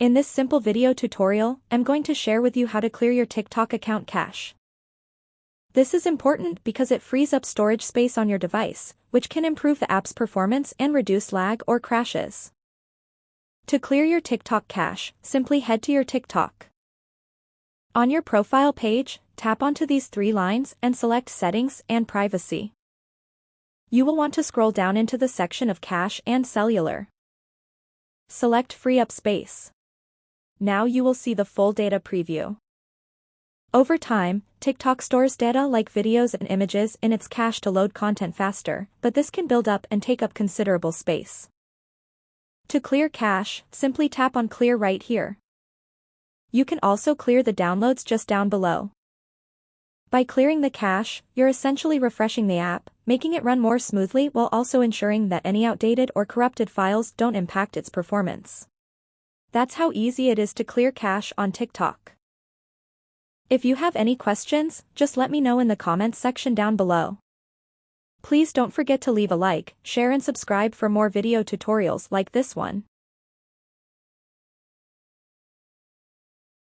In this simple video tutorial, I'm going to share with you how to clear your TikTok account cache. This is important because it frees up storage space on your device, which can improve the app's performance and reduce lag or crashes. To clear your TikTok cache, simply head to your TikTok. On your profile page, tap onto these three lines and select Settings and Privacy. You will want to scroll down into the section of Cache and Cellular. Select Free Up Space. Now you will see the full data preview. Over time, TikTok stores data like videos and images in its cache to load content faster, but this can build up and take up considerable space. To clear cache, simply tap on Clear right here. You can also clear the downloads just down below. By clearing the cache, you're essentially refreshing the app, making it run more smoothly while also ensuring that any outdated or corrupted files don't impact its performance. That's how easy it is to clear cache on TikTok. If you have any questions, just let me know in the comments section down below. Please don't forget to leave a like, share and subscribe for more video tutorials like this one.